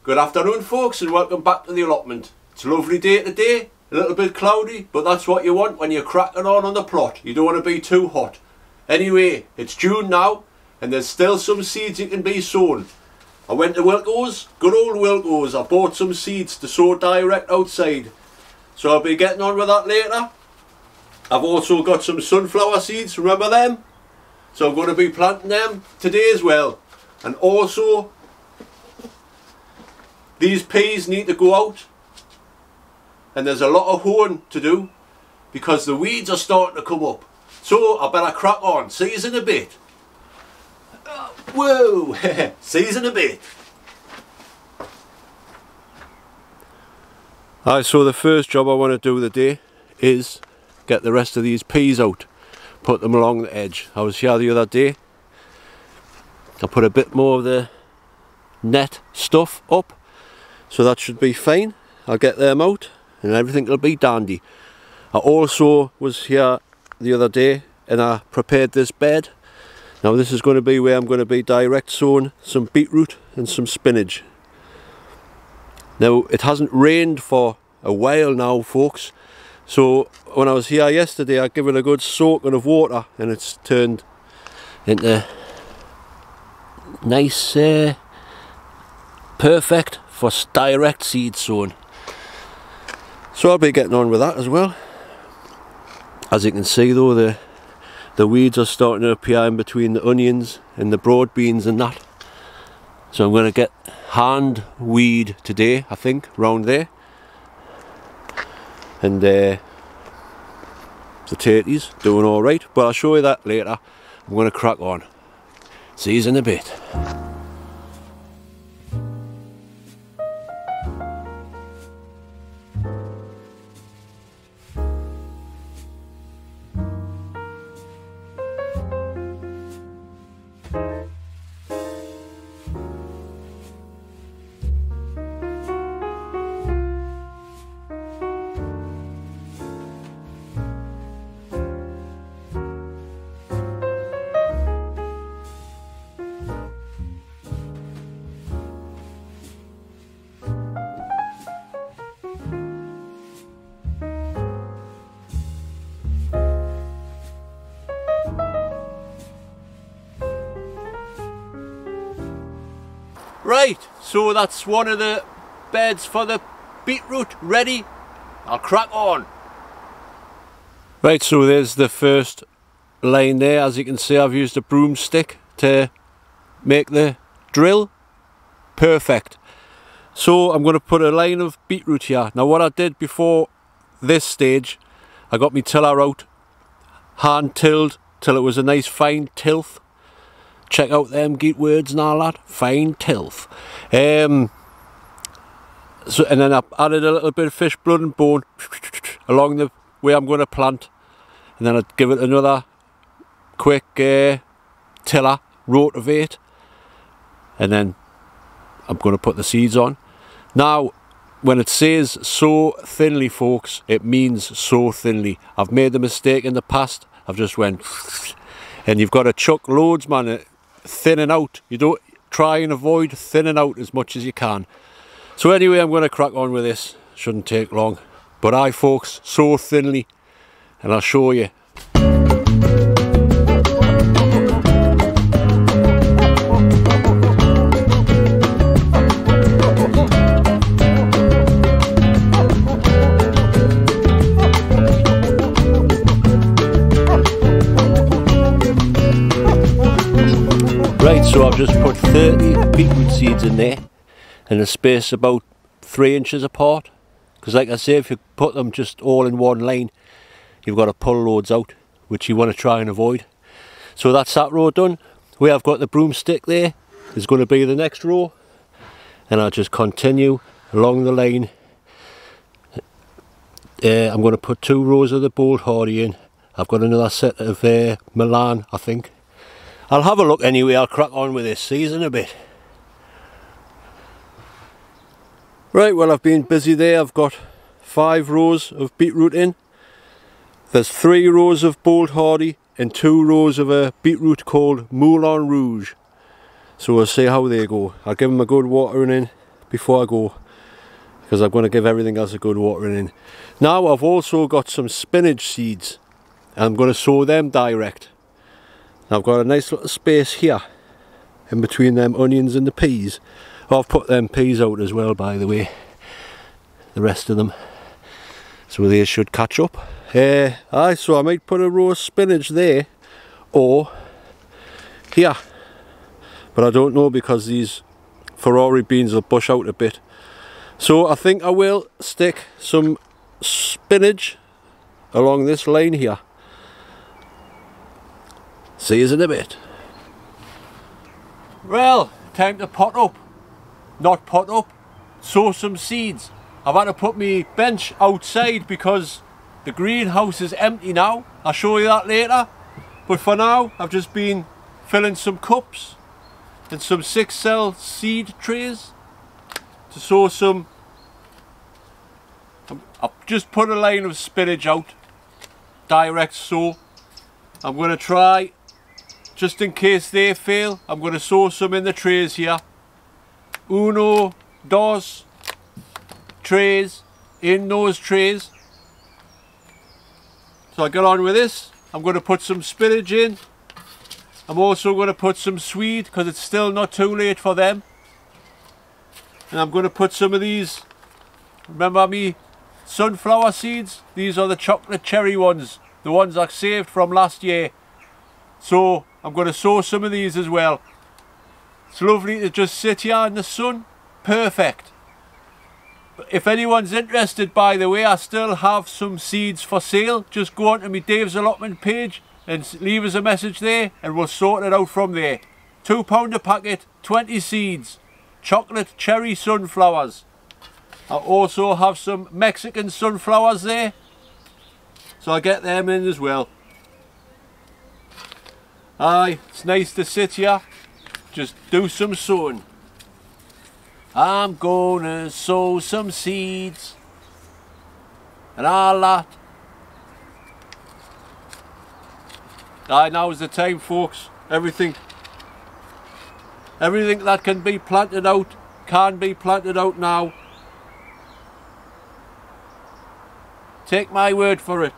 Good afternoon folks, and welcome back to the allotment. It's a lovely day today, a little bit cloudy, but that's what you want when you're cracking on the plot. You don't want to be too hot. Anyway, it's June now and there's still some seeds you can be sown. I went to Wilko's, good old Wilko's. I bought some seeds to sow direct outside, so I'll be getting on with that later. I've also got some sunflower seeds, remember them? So I'm going to be planting them today as well. And also, these peas need to go out, and there's a lot of hoeing to do because the weeds are starting to come up. So I better crack on. See you in a bit. Whoa! See you in a bit. Alright, so the first job I want to do today is get the rest of these peas out. Put them along the edge. I was here the other day. I put a bit more of the net stuff up, so that should be fine. I'll get them out and everything will be dandy. I also was here the other day and I prepared this bed. Now this is going to be where I'm going to be direct sowing some beetroot and some spinach. Now it hasn't rained for a while now folks, so when I was here yesterday I gave it a good soaking of water and it's turned into nice, perfect for direct seed sowing. So I'll be getting on with that as well. As you can see though, the weeds are starting to appear in between the onions and the broad beans and that. So I'm going to get hand weed today, I think, round there. And the tatties doing alright, but I'll show you that later. I'm going to crack on. See you in a bit. Right, so that's one of the beds for the beetroot ready. I'll crack on. Right, so there's the first line there. As you can see, I've used a broomstick to make the drill. Perfect. So I'm going to put a line of beetroot here. Now what I did before this stage, I got my tiller out, hand tilled till it was a nice fine tilth. Check out them geet words and all that. Fine tilth. So, and then I added a little bit of fish blood and bone along the way I'm going to plant. And then I'd give it another quick tiller, rotivate. And then I'm going to put the seeds on. Now, when it says sow thinly, folks, it means sow thinly. I've made the mistake in the past. I've just went... And you've got to chuck loads, man. Thinning out. You don't try and avoid thinning out as much as you can. So anyway, I'm going to crack on with this. Shouldn't take long. But aye folks, sow thinly and I'll show you. Right, so I've just put 30 beetroot seeds in there in a space about 3 inches apart, because like I say, if you put them just all in one line you've got to pull loads out, which you want to try and avoid. So that's that row done. Where I've got the broomstick there is going to be the next row, and I'll just continue along the line. I'm going to put 2 rows of the bold hardy in. I've got another set of Milan, I think. I'll have a look anyway. I'll crack on with this season a bit. Right, well I've been busy there. I've got 5 rows of beetroot in. There's 3 rows of bold hardy and 2 rows of a beetroot called Moulin Rouge. So we'll see how they go. I'll give them a good watering in, before I go, because I'm going to give everything else a good watering in. Now I've also got some spinach seeds, and I'm going to sow them direct. Now I've got a nice little space here in between them onions and the peas. Oh, I've put them peas out as well, by the way, the rest of them, so they should catch up. So I might put a row of spinach there or here, but I don't know because these Ferrari beans will bush out a bit. So I think I will stick some spinach along this line here. See you in a bit. Well, time to pot up. Not pot up, sow some seeds. I've had to put my bench outside because the greenhouse is empty now. I'll show you that later. But for now, I've just been filling some cups and some 6-cell seed trays to sow some. I've just put a line of spinach out, direct sow. I'm going to try, just in case they fail, I'm going to sow some in the trays here. Uno, dos, trays, in those trays. So I get on with this. I'm going to put some spinach in. I'm also going to put some swede because it's still not too late for them. And I'm going to put some of these, remember me sunflower seeds? These are the chocolate cherry ones, the ones I saved from last year. So I'm going to sow some of these as well. It's lovely to just sit here in the sun, perfect. If anyone's interested, by the way, I still have some seeds for sale. Just go on to my Dave's Allotment page and leave us a message there and we'll sort it out from there. £2 a packet, 20 seeds, chocolate cherry sunflowers. I also have some Mexican sunflowers there, so I'll get them in as well. Aye, it's nice to sit here, just do some sowing. I'm gonna sow some seeds and all that. Aye, now's the time, folks. Everything that can be planted out can be planted out now. Take my word for it.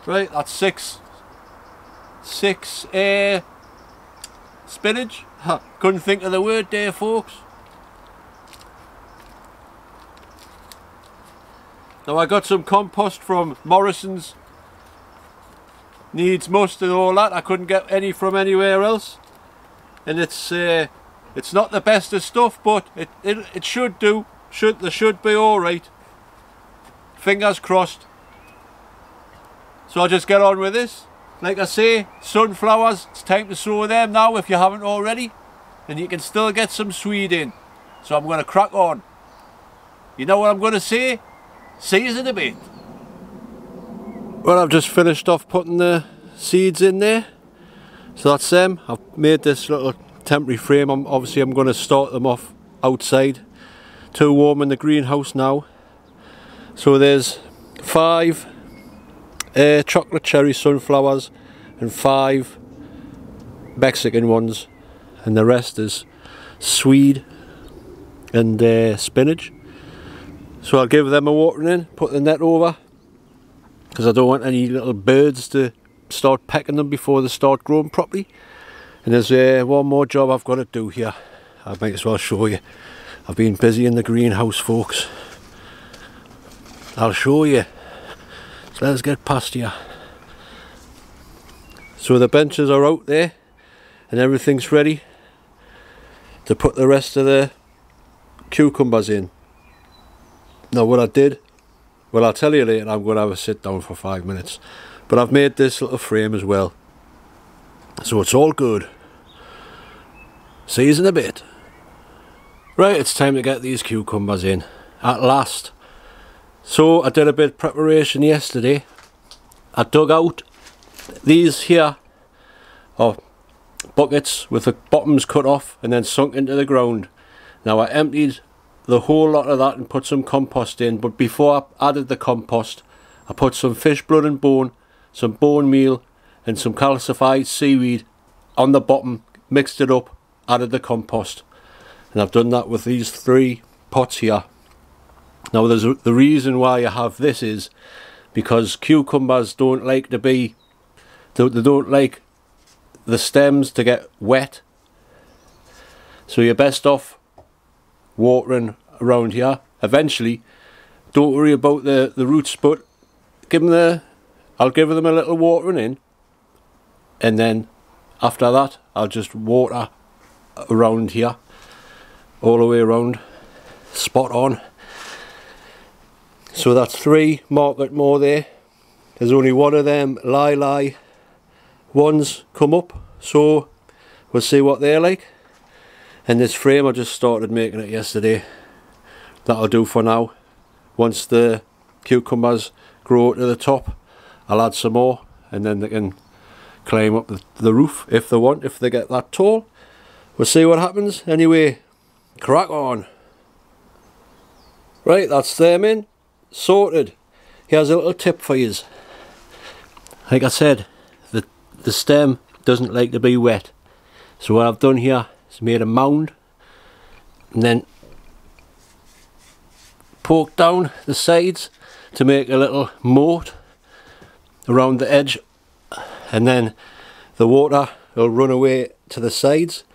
Right, that's six spinach. Couldn't think of the word there, folks. Now I got some compost from Morrison's. Needs must and all that. I couldn't get any from anywhere else. And it's not the best of stuff, but it should do. They should be alright. Fingers crossed. So I'll just get on with this. Like I say, sunflowers, it's time to sow them now if you haven't already. And you can still get some swede in. So I'm going to crack on. You know what I'm going to say? See you in a bit. Well, I've just finished off putting the seeds in there. So that's them. I've made this little temporary frame. Obviously I'm going to start them off outside. Too warm in the greenhouse now. So there's 5 chocolate cherry sunflowers and 5 Mexican ones, and the rest is swede and spinach. So I'll give them a watering in, put the net over, because I don't want any little birds to start pecking them before they start growing properly. And there's one more job I've got to do here. I might as well show you. I've been busy in the greenhouse, folks. I'll show you. So let's get past here. So the benches are out there and everything's ready to put the rest of the cucumbers in. Now what I did, well, I'll tell you later. I'm going to have a sit down for 5 minutes, but I've made this little frame as well, so it's all good. See you in a bit. Right, it's time to get these cucumbers in at last. So I did a bit of preparation yesterday. I dug out these here buckets with the bottoms cut off and then sunk into the ground. Now I emptied the whole lot of that and put some compost in, but before I added the compost I put some fish blood and bone, some bone meal and some calcified seaweed on the bottom, mixed it up, added the compost, and I've done that with these 3 pots here. Now the reason why I have this is because cucumbers don't like to be, they don't like the stems to get wet, so you're best off watering around here. Eventually, don't worry about the roots, but I'll give them a little watering in, and then after that I'll just water around here, all the way around, spot on. So that's 3 market more there. There's only one of them lily ones come up, so we'll see what they're like. And this frame, I just started making it yesterday. That'll do for now. Once the cucumbers grow to the top, I'll add some more, and then they can climb up the roof if they want, if they get that tall. We'll see what happens. Anyway, crack on. Right, that's them in, sorted. Here's a little tip for you. Like I said, the stem doesn't like to be wet, so what I've done here is made a mound and then poked down the sides to make a little moat around the edge, and then the water will run away to the sides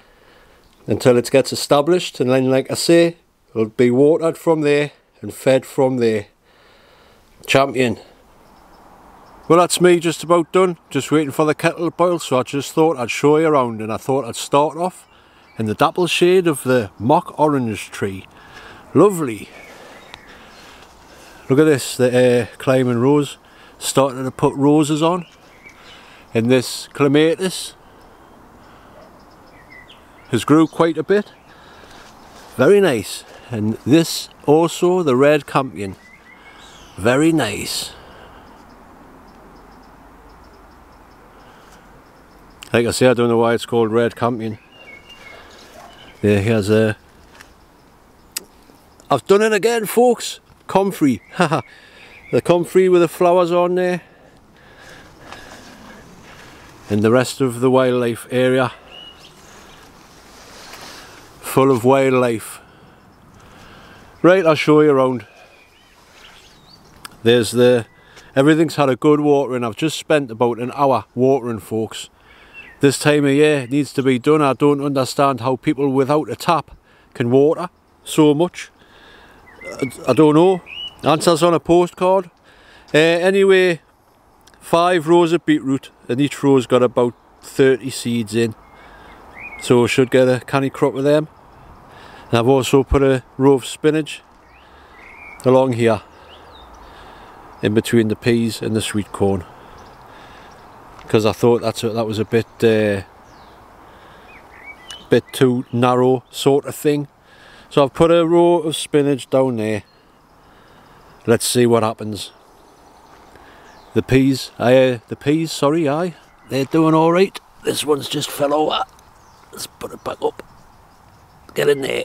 until it gets established, and then, like I say, it'll be watered from there and fed from there. Champion. Well, that's me just about done, just waiting for the kettle to boil, so I just thought I'd show you around, and I thought I'd start off in the dapple shade of the mock orange tree. Lovely. Look at this, the climbing rose, starting to put roses on, and this clematis has grew quite a bit, very nice. And this also, the red campion, very nice. Like I say, I don't know why it's called red campion. There, here's a... I've done it again, folks. Comfrey, haha. The comfrey with the flowers on there. And the rest of the wildlife area full of wildlife. Right, I'll show you around. There's the... Everything's had a good watering. I've just spent about an hour watering, folks. This time of year it needs to be done. I don't understand how people without a tap can water so much. I don't know. Answers on a postcard. Anyway, 5 rows of beetroot, and each row's got about 30 seeds in, so I should get a canny crop of them. And I've also put a row of spinach along here in between the peas and the sweet corn, because I thought that was a bit too narrow sort of thing. So I've put a row of spinach down there. Let's see what happens. The peas, sorry, they're doing all right. This one's just fell over. Let's put it back up. Get in there.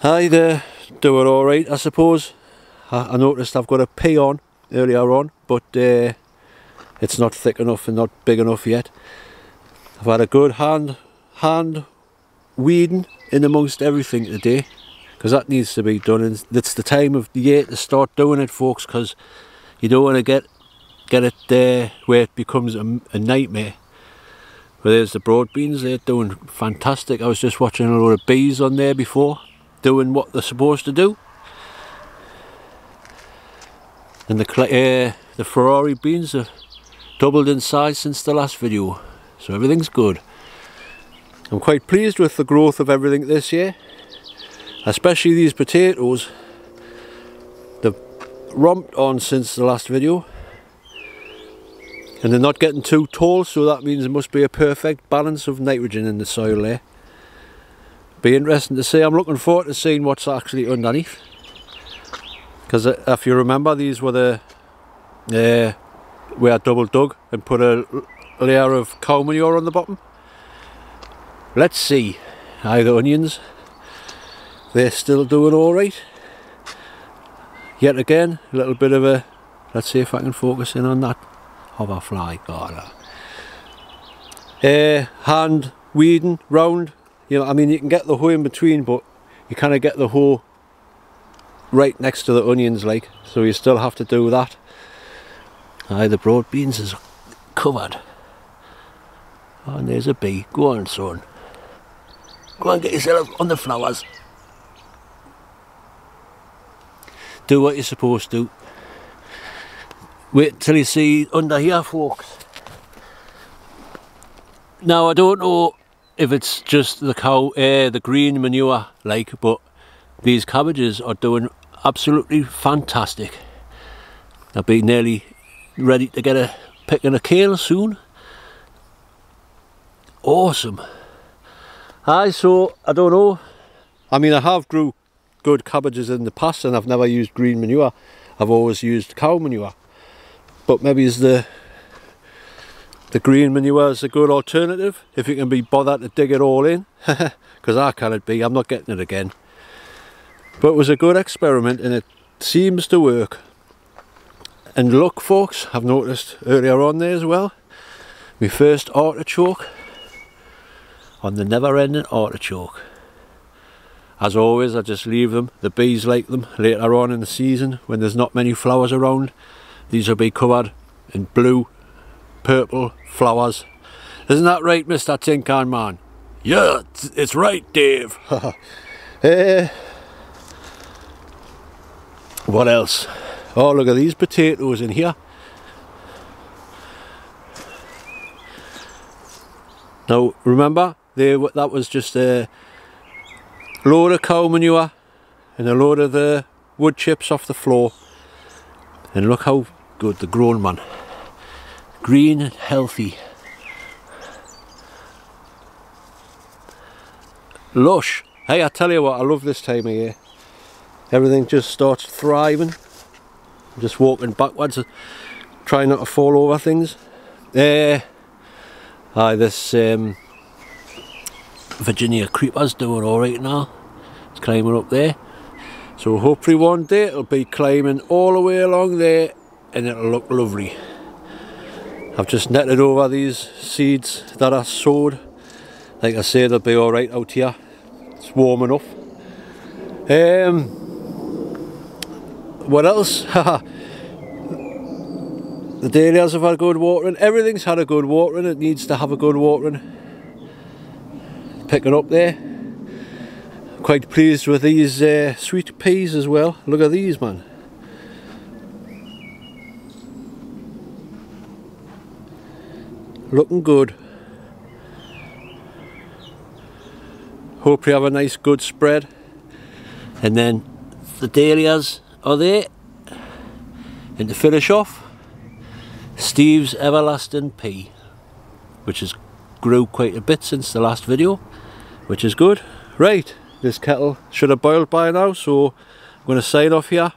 They're doing all right, I suppose. I noticed I've got a pea on earlier on, but it's not thick enough and not big enough yet. I've had a good hand weeding in amongst everything today, because that needs to be done, and it's the time of the year to start doing it, folks, because you don't want to get it there where it becomes a nightmare. But there's the broad beans, they're doing fantastic. I was just watching a lot of bees on there before, doing what they're supposed to do. And the Ferrari beans have doubled in size since the last video, so everything's good. I'm quite pleased with the growth of everything this year, especially these potatoes. They've romped on since the last video, and they're not getting too tall, so that means there must be a perfect balance of nitrogen in the soil there. Be interesting to see. I'm looking forward to seeing what's actually underneath, because if you remember, these were we had double dug and put a layer of cow manure on the bottom. Let's see. The onions. they're still doing alright. Yet again, a little bit of a, let's see if I can focus in on that hoverfly. Hand weeding round, you know, I mean you can get the hoe in between, but you kind of get the hoe right next to the onions like, so you still have to do that. Aye, the broad beans is covered. Oh, and there's a bee. Go on, son. Go and get yourself on the flowers. Do what you're supposed to. Wait till you see under here, folks. Now I don't know if it's just the the green manure like, but these cabbages are doing absolutely fantastic. I'll be nearly ready to get a picking a kale soon. Awesome. Aye, so I don't know. I mean, I have grew good cabbages in the past and I've never used green manure. I've always used cow manure. But maybe it's the green manure is a good alternative if you can be bothered to dig it all in. Because I cannot be, I'm not getting it again. But it was a good experiment and it seems to work. And look folks, I've noticed earlier on there as well, my first artichoke on the never-ending artichoke. As always, I just leave them, the bees like them later on in the season when there's not many flowers around. These will be covered in blue, purple flowers. Isn't that right, Mr. Tin Can Man? Yeah, it's right, Dave. What else? Oh, look at these potatoes in here. Now, remember, that was just a load of cow manure and a load of the wood chips off the floor. And look how good they're grown, man. Green and healthy. Lush. Hey, I tell you what, I love this time of year. Everything just starts thriving. I'm just walking backwards, trying not to fall over things. Aye, this Virginia creeper's doing alright now. It's climbing up there. So hopefully one day it'll be climbing all the way along there and it'll look lovely. I've just netted over these seeds that are sowed. Like I say, they'll be alright out here. It's warm enough. What else? The dahlias have had good watering. Everything's had a good watering. It needs to have a good watering. Picking up there. Quite pleased with these sweet peas as well. Look at these, man. Looking good. Hope you have a nice good spread. And then the dahlias are there. And to finish off, Steve's everlasting pea, which has grew quite a bit since the last video, which is good. Right, this kettle should have boiled by now, so I'm going to sign off here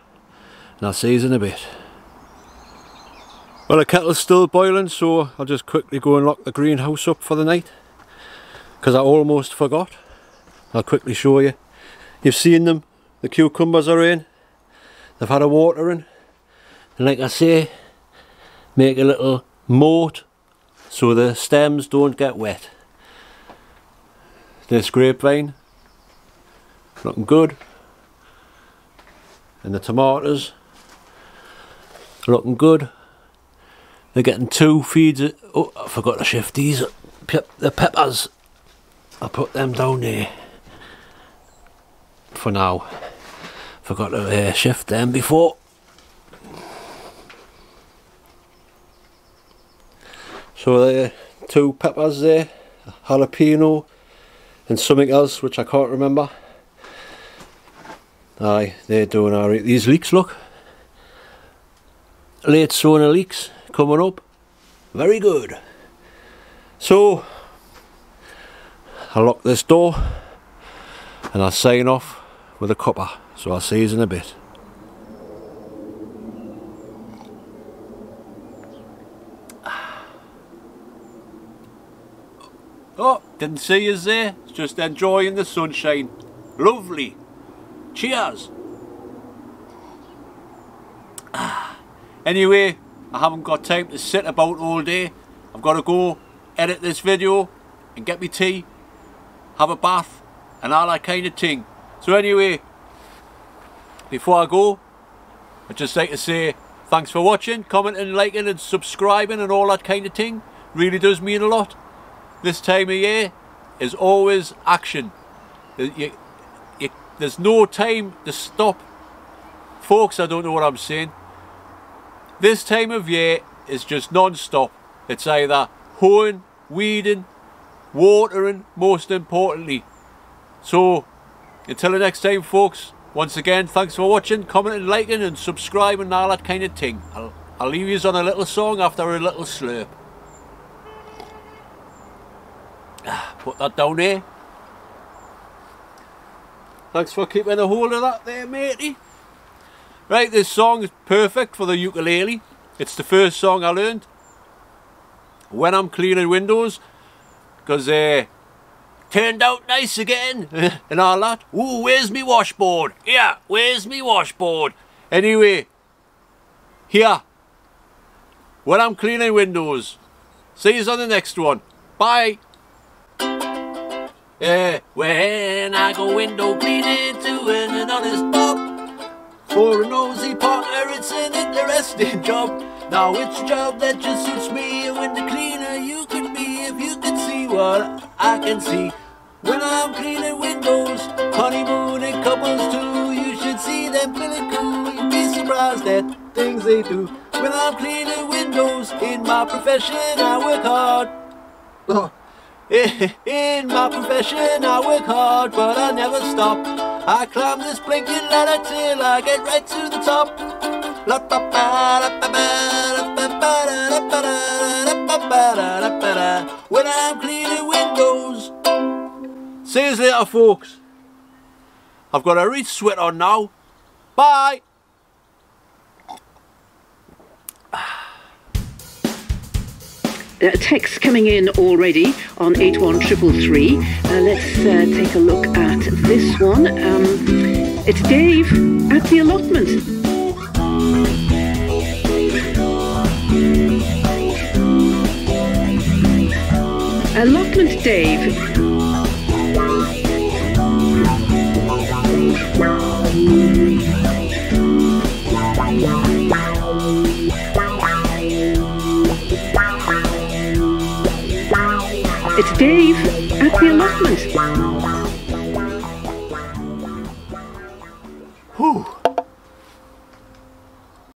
and I'll see you in a bit. Well, the kettle's still boiling, so I'll just quickly go and lock the greenhouse up for the night because I almost forgot. I'll quickly show you. You've seen them, the cucumbers are in, they've had a watering, and like I say, make a little moat so the stems don't get wet. This grapevine, looking good, and the tomatoes, looking good. They're getting 2 feeds. Oh, I forgot to shift these. The peppers, I'll put them down there for now. Forgot to shift them before. So there, 2 peppers there, jalapeno and something else which I can't remember. Aye, they're doing alright. These leeks, look. Late sowing leeks coming up. Very good. So, I'll lock this door and I'll sign off with a cuppa. So I'll see you in a bit. Oh, didn't see us there. Just enjoying the sunshine. Lovely. Cheers. Anyway, I haven't got time to sit about all day. I've got to go edit this video and get me tea, have a bath and all that kind of thing. So anyway, before I go, I'd just like to say thanks for watching, commenting, liking and subscribing and all that kind of thing. Really does mean a lot. This time of year is always action. There's no time to stop. Folks, I don't know what I'm saying. This time of year is just non-stop. It's either hoeing, weeding, watering, most importantly. So, until the next time, folks, once again, thanks for watching, commenting, liking and subscribing and all that kind of thing. I'll leave you on a little song after a little slurp. Put that down there. Thanks for keeping a hold of that there, matey. Right, this song is perfect for the ukulele. It's the first song I learned when I'm cleaning windows, because turned out nice again and all that. Ooh, where's me washboard? Yeah, where's me washboard? Anyway, here, when I'm cleaning windows. See you on the next one. Bye. When I go window cleaning to an honest pub, for a nosy partner it's an interesting job. Now it's a job that just suits me, and when the cleaner you could be if you could see what I can see. When I'm cleaning windows, honeymooning couples too, you should see them feeling cool, you'd be surprised at things they do. When I'm cleaning windows, in my profession I work hard. In my profession I work hard, but I never stop. I climb this blinking ladder till I get right to the top. When I'm cleaning windows. See you later, folks. I've got a reach sweat on now. Bye. Text coming in already on 81333. Let's take a look at this one. It's Dave at the allotment. Allotment Dave. It's Dave at the allotment. Whew.